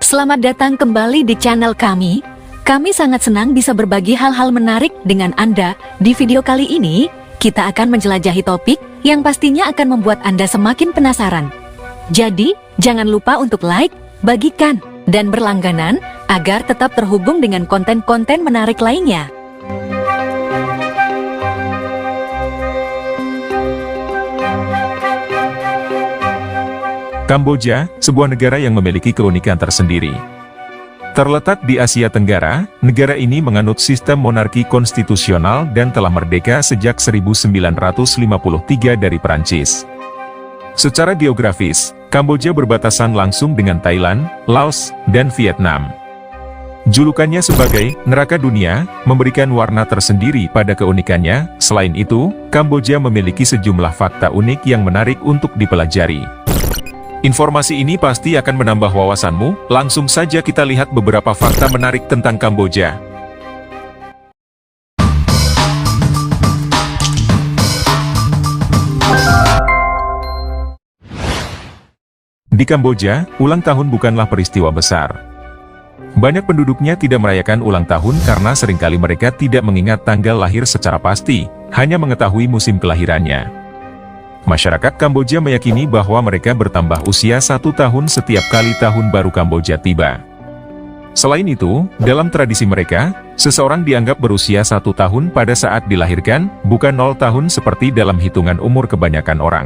Selamat datang kembali di channel kami. Kami sangat senang bisa berbagi hal-hal menarik dengan Anda. Di video kali ini, kita akan menjelajahi topik yang pastinya akan membuat Anda semakin penasaran. Jadi, jangan lupa untuk like, bagikan, dan berlangganan agar tetap terhubung dengan konten-konten menarik lainnya. Kamboja, sebuah negara yang memiliki keunikan tersendiri. Terletak di Asia Tenggara, negara ini menganut sistem monarki konstitusional dan telah merdeka sejak 1953 dari Perancis. Secara geografis, Kamboja berbatasan langsung dengan Thailand, Laos, dan Vietnam. Julukannya sebagai neraka dunia memberikan warna tersendiri pada keunikannya. Selain itu, Kamboja memiliki sejumlah fakta unik yang menarik untuk dipelajari. Informasi ini pasti akan menambah wawasanmu. Langsung saja kita lihat beberapa fakta menarik tentang Kamboja. Di Kamboja, ulang tahun bukanlah peristiwa besar. Banyak penduduknya tidak merayakan ulang tahun karena seringkali mereka tidak mengingat tanggal lahir secara pasti, hanya mengetahui musim kelahirannya. Masyarakat Kamboja meyakini bahwa mereka bertambah usia 1 tahun setiap kali tahun baru Kamboja tiba. Selain itu, dalam tradisi mereka, seseorang dianggap berusia 1 tahun pada saat dilahirkan, bukan 0 tahun seperti dalam hitungan umur kebanyakan orang.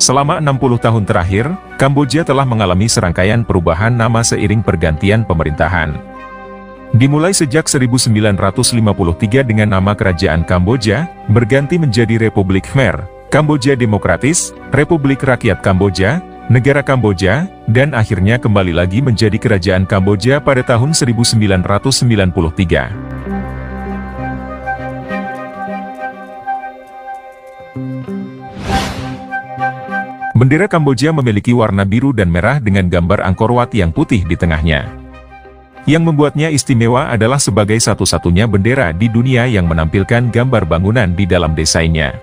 Selama 60 tahun terakhir, Kamboja telah mengalami serangkaian perubahan nama seiring pergantian pemerintahan. Dimulai sejak 1953 dengan nama Kerajaan Kamboja, berganti menjadi Republik Khmer, Kamboja Demokratis, Republik Rakyat Kamboja, Negara Kamboja, dan akhirnya kembali lagi menjadi Kerajaan Kamboja pada tahun 1993. Bendera Kamboja memiliki warna biru dan merah dengan gambar Angkor Wat yang putih di tengahnya. Yang membuatnya istimewa adalah sebagai satu-satunya bendera di dunia yang menampilkan gambar bangunan di dalam desainnya.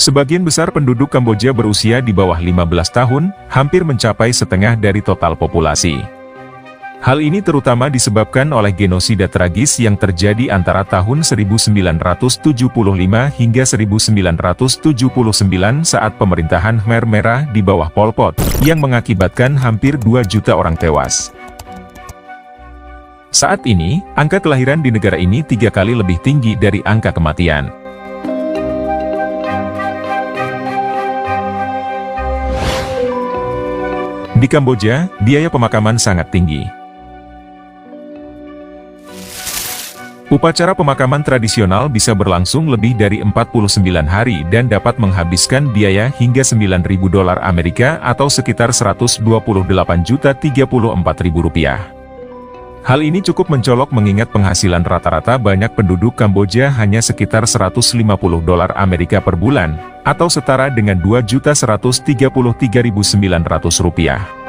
Sebagian besar penduduk Kamboja berusia di bawah 15 tahun, hampir mencapai setengah dari total populasi. Hal ini terutama disebabkan oleh genosida tragis yang terjadi antara tahun 1975 hingga 1979 saat pemerintahan Khmer Merah di bawah Pol Pot, yang mengakibatkan hampir 2 juta orang tewas. Saat ini, angka kelahiran di negara ini 3 kali lebih tinggi dari angka kematian. Di Kamboja, biaya pemakaman sangat tinggi. Upacara pemakaman tradisional bisa berlangsung lebih dari 49 hari dan dapat menghabiskan biaya hingga $9.000 Amerika atau sekitar Rp128.034.000. Hal ini cukup mencolok mengingat penghasilan rata-rata banyak penduduk Kamboja hanya sekitar $150 Amerika per bulan, atau setara dengan Rp2.133.900.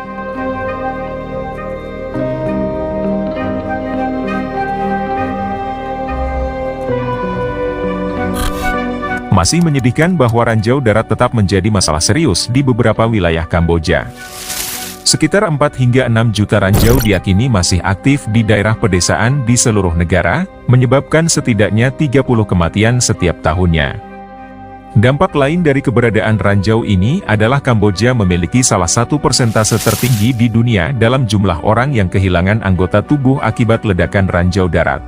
Masih menyedihkan bahwa ranjau darat tetap menjadi masalah serius di beberapa wilayah Kamboja. Sekitar 4 hingga 6 juta ranjau diyakini masih aktif di daerah pedesaan di seluruh negara, menyebabkan setidaknya 30 kematian setiap tahunnya. Dampak lain dari keberadaan ranjau ini adalah Kamboja memiliki salah satu persentase tertinggi di dunia dalam jumlah orang yang kehilangan anggota tubuh akibat ledakan ranjau darat.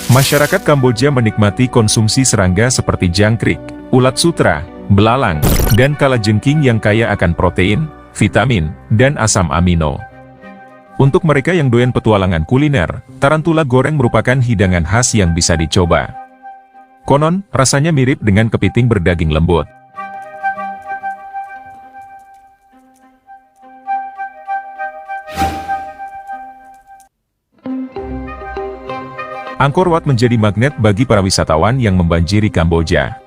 Masyarakat Kamboja menikmati konsumsi serangga seperti jangkrik, ulat sutra, belalang, dan kalajengking yang kaya akan protein, vitamin, dan asam amino. Untuk mereka yang doyan petualangan kuliner, tarantula goreng merupakan hidangan khas yang bisa dicoba. Konon, rasanya mirip dengan kepiting berdaging lembut. Angkor Wat menjadi magnet bagi para wisatawan yang membanjiri Kamboja.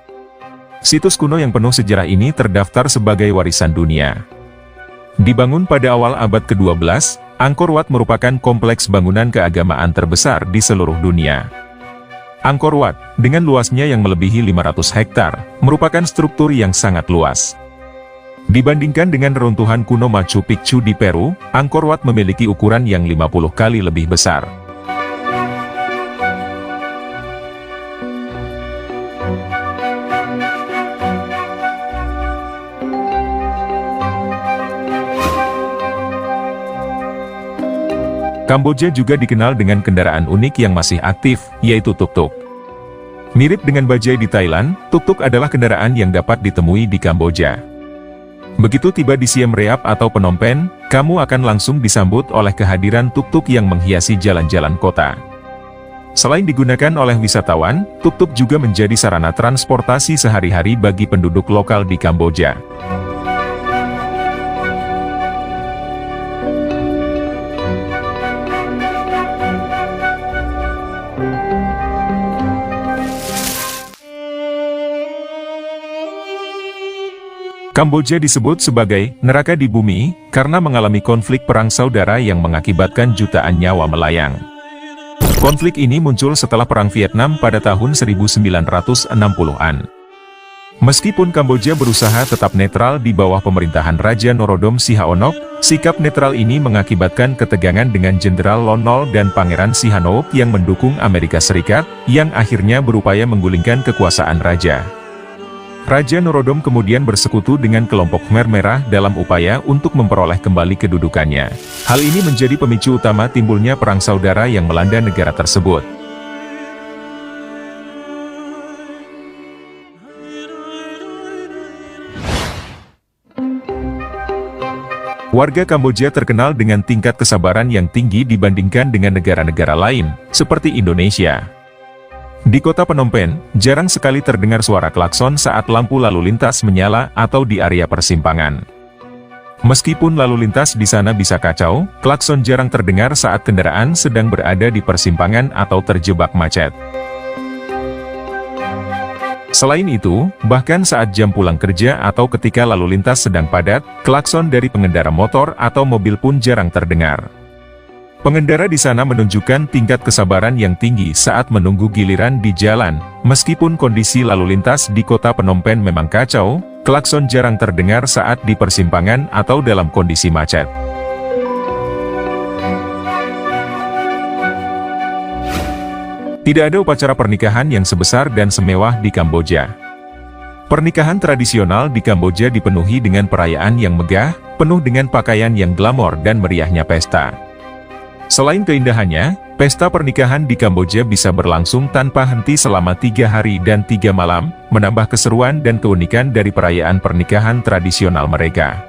Situs kuno yang penuh sejarah ini terdaftar sebagai warisan dunia. Dibangun pada awal abad ke-12, Angkor Wat merupakan kompleks bangunan keagamaan terbesar di seluruh dunia. Angkor Wat, dengan luasnya yang melebihi 500 hektar, merupakan struktur yang sangat luas. Dibandingkan dengan reruntuhan kuno Machu Picchu di Peru, Angkor Wat memiliki ukuran yang 50 kali lebih besar. Kamboja juga dikenal dengan kendaraan unik yang masih aktif, yaitu tuk-tuk. Mirip dengan bajai di Thailand, tuk-tuk adalah kendaraan yang dapat ditemui di Kamboja. Begitu tiba di Siem Reap atau Phnom Penh, kamu akan langsung disambut oleh kehadiran tuk-tuk yang menghiasi jalan-jalan kota. Selain digunakan oleh wisatawan, tuk-tuk juga menjadi sarana transportasi sehari-hari bagi penduduk lokal di Kamboja. Kamboja disebut sebagai neraka di bumi karena mengalami konflik perang saudara yang mengakibatkan jutaan nyawa melayang. Konflik ini muncul setelah Perang Vietnam pada tahun 1960-an. Meskipun Kamboja berusaha tetap netral di bawah pemerintahan Raja Norodom Sihanouk, sikap netral ini mengakibatkan ketegangan dengan Jenderal Lon Nol dan Pangeran Sihanouk yang mendukung Amerika Serikat, yang akhirnya berupaya menggulingkan kekuasaan raja. Raja Norodom kemudian bersekutu dengan kelompok Khmer Merah dalam upaya untuk memperoleh kembali kedudukannya. Hal ini menjadi pemicu utama timbulnya perang saudara yang melanda negara tersebut. Warga Kamboja terkenal dengan tingkat kesabaran yang tinggi dibandingkan dengan negara-negara lain, seperti Indonesia. Di kota Phnom Penh, jarang sekali terdengar suara klakson saat lampu lalu lintas menyala atau di area persimpangan. Meskipun lalu lintas di sana bisa kacau, klakson jarang terdengar saat kendaraan sedang berada di persimpangan atau terjebak macet. Selain itu, bahkan saat jam pulang kerja atau ketika lalu lintas sedang padat, klakson dari pengendara motor atau mobil pun jarang terdengar. Pengendara di sana menunjukkan tingkat kesabaran yang tinggi saat menunggu giliran di jalan. Meskipun kondisi lalu lintas di kota Phnom Penh memang kacau, klakson jarang terdengar saat di persimpangan atau dalam kondisi macet. Tidak ada upacara pernikahan yang sebesar dan semewah di Kamboja. Pernikahan tradisional di Kamboja dipenuhi dengan perayaan yang megah, penuh dengan pakaian yang glamor dan meriahnya pesta. Selain keindahannya, pesta pernikahan di Kamboja bisa berlangsung tanpa henti selama 3 hari dan 3 malam, menambah keseruan dan keunikan dari perayaan pernikahan tradisional mereka.